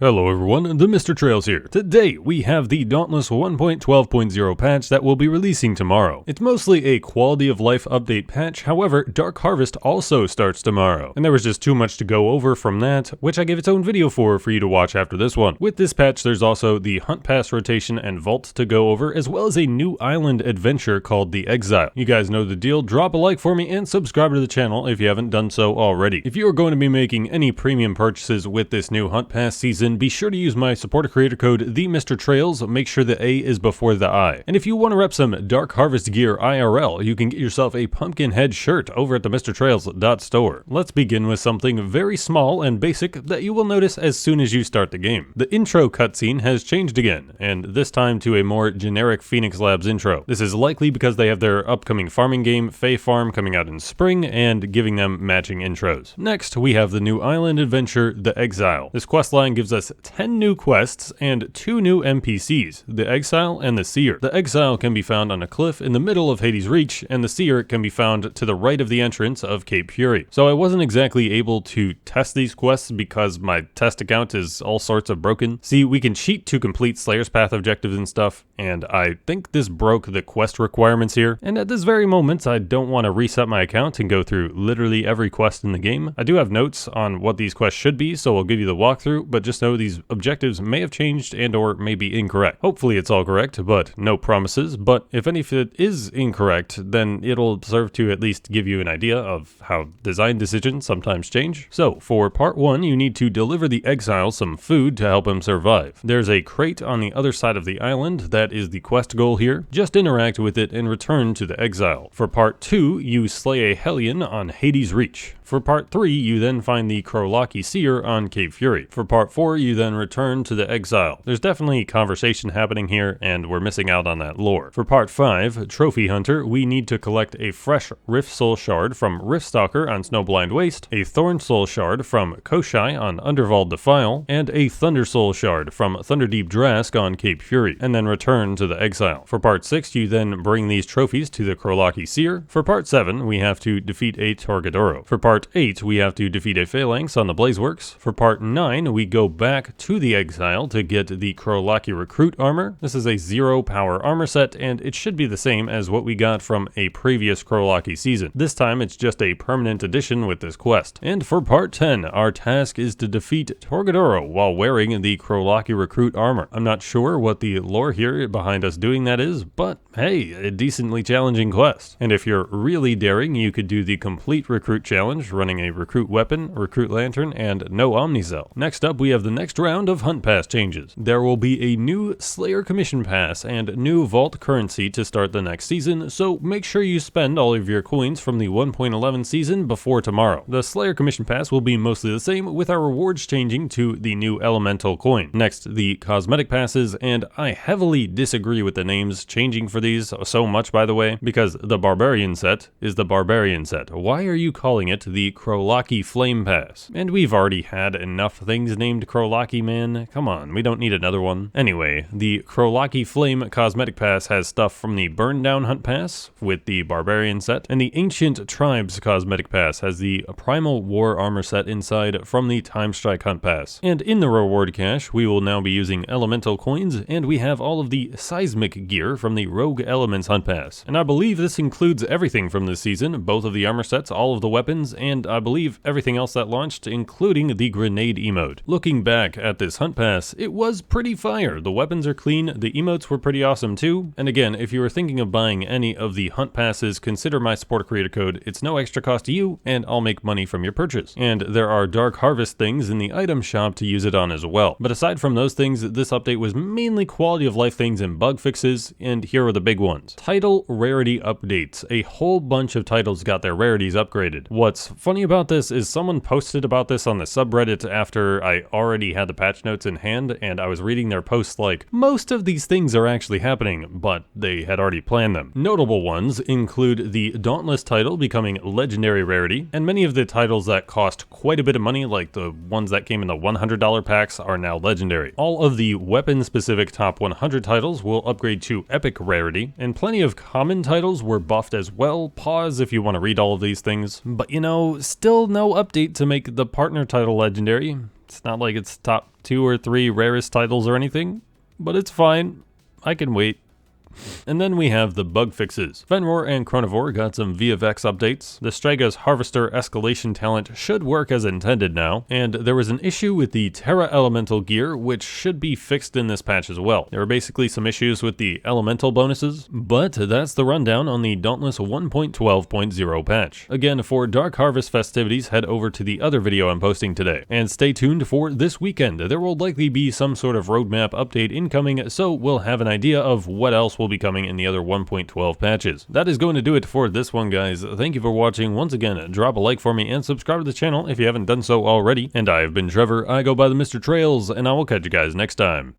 Hello everyone, TheMrTrails here. Today we have the Dauntless 1.12.0 patch that will be releasing tomorrow. It's mostly a quality of life update patch, however, Dark Harvest also starts tomorrow. And there was just too much to go over from that, which I gave its own video for you to watch after this one. With this patch there's also the Hunt Pass rotation and Vault to go over, as well as a new island adventure called the Exile. You guys know the deal, drop a like for me and subscribe to the channel if you haven't done so already. If you are going to be making any premium purchases with this new Hunt Pass season, be sure to use my supporter creator code TheMrTrails. Make sure the A is before the I. And if you want to rep some Dark Harvest gear IRL, you can get yourself a pumpkin head shirt over at TheMrTrails.store. Let's begin with something very small and basic that you will notice as soon as you start the game. The intro cutscene has changed again, and this time to a more generic Phoenix Labs intro. This is likely because they have their upcoming farming game, Fae Farm, coming out in spring and giving them matching intros. Next, we have the new island adventure, the Exile. This questline gives us 10 new quests and 2 new NPCs, the Exile and the Seer. The Exile can be found on a cliff in the middle of Hades Reach, and the Seer can be found to the right of the entrance of Cape Fury. So I wasn't exactly able to test these quests because my test account is all sorts of broken. See, we can cheat to complete Slayer's Path objectives and stuff, and I think this broke the quest requirements here. And at this very moment, I don't want to reset my account and go through literally every quest in the game. I do have notes on what these quests should be, so I'll give you the walkthrough, but just know these objectives may have changed and or may be incorrect. Hopefully it's all correct, but no promises. But if any of it is incorrect, then it'll serve to at least give you an idea of how design decisions sometimes change. So for part 1, you need to deliver the Exile some food to help him survive. There's a crate on the other side of the island that is the quest goal here. Just interact with it and return to the Exile. For part 2, you slay a Hellion on Hades Reach. For part 3, you then find the Krolachi Seer on Cape Fury. For part 4, you then return to the Exile. There's definitely conversation happening here, and we're missing out on that lore. For part 5, Trophy Hunter, we need to collect a fresh Rift Soul Shard from Riftstalker on Snowblind Waste, a Thorn Soul Shard from Koshai on Undervald Defile, and a Thunder Soul Shard from Thunderdeep Drask on Cape Fury, and then return to the Exile. For part 6, you then bring these trophies to the Krolachi Seer. For part 7, we have to defeat a Torgadoro. For part 8, we have to defeat a Phalanx on the Blazeworks. For part 9, we go back to the Exile to get the Krolachi Recruit armor. This is a 0 power armor set, and it should be the same as what we got from a previous Krolachi season. This time, it's just a permanent addition with this quest. And for part 10, our task is to defeat Torgadoro while wearing the Krolachi Recruit armor. I'm not sure what the lore here behind us doing that is, but hey, a decently challenging quest. And if you're really daring, you could do the complete recruit challenge, running a recruit weapon, recruit lantern, and no Omnicell. Next up, we have the next round of Hunt Pass changes. There will be a new Slayer Commission Pass and new Vault currency to start the next season, so make sure you spend all of your coins from the 1.11 season before tomorrow. The Slayer Commission Pass will be mostly the same, with our rewards changing to the new Elemental coin. Next, the Cosmetic Passes, and I heavily disagree with the names changing for these so much, by the way, because the Barbarian set is the Barbarian set. Why are you calling it the Krolachi Flame Pass? And we've already had enough things named Krolachi, man. Come on, we don't need another one. Anyway, the Krolachi Flame Cosmetic Pass has stuff from the Burndown Hunt Pass with the Barbarian set, and the Ancient Tribes Cosmetic Pass has the Primal War armor set inside from the Time Strike Hunt Pass. And in the reward cache, we will now be using Elemental coins, and we have all of the Seismic gear from the Rogue Elements Hunt Pass. And I believe this includes everything from this season, both of the armor sets, all of the weapons, and I believe everything else that launched, including the grenade emote. Looking back at this Hunt Pass, it was pretty fire. The weapons are clean, the emotes were pretty awesome too, and again, if you are thinking of buying any of the Hunt Passes, consider my supporter creator code. It's no extra cost to you, and I'll make money from your purchase. And there are Dark Harvest things in the item shop to use it on as well. But aside from those things, this update was mainly quality of life things and bug fixes, and here are the big ones. Title rarity updates. A whole bunch of titles got their rarities upgraded. What's funny about this is someone posted about this on the subreddit after I already had the patch notes in hand, and I was reading their posts like, most of these things are actually happening, but they had already planned them. Notable ones include the Dauntless title becoming legendary rarity, and many of the titles that cost quite a bit of money, like the ones that came in the $100 packs, are now legendary. All of the weapon-specific top 100 titles will upgrade to epic rarity, and plenty of common titles were buffed as well. Pause if you want to read all of these things, but you know, still no update to make the partner title legendary. It's not like it's top 2 or 3 rarest titles or anything, but it's fine. I can wait. And then we have the bug fixes. Fenrir and Chronivore got some VFX updates. The Strega's Harvester escalation talent should work as intended now, and there was an issue with the Terra Elemental gear, which should be fixed in this patch as well. There were basically some issues with the elemental bonuses, but that's the rundown on the Dauntless 1.12.0 patch. Again, for Dark Harvest festivities, head over to the other video I'm posting today. And stay tuned for this weekend. There will likely be some sort of roadmap update incoming, so we'll have an idea of what else will be coming in the other 1.12 patches. That is going to do it for this one, guys. Thank you for watching. Once again, drop a like for me and subscribe to the channel if you haven't done so already. And I have been Trevor. I go by the Mr. Trails, and I will catch you guys next time.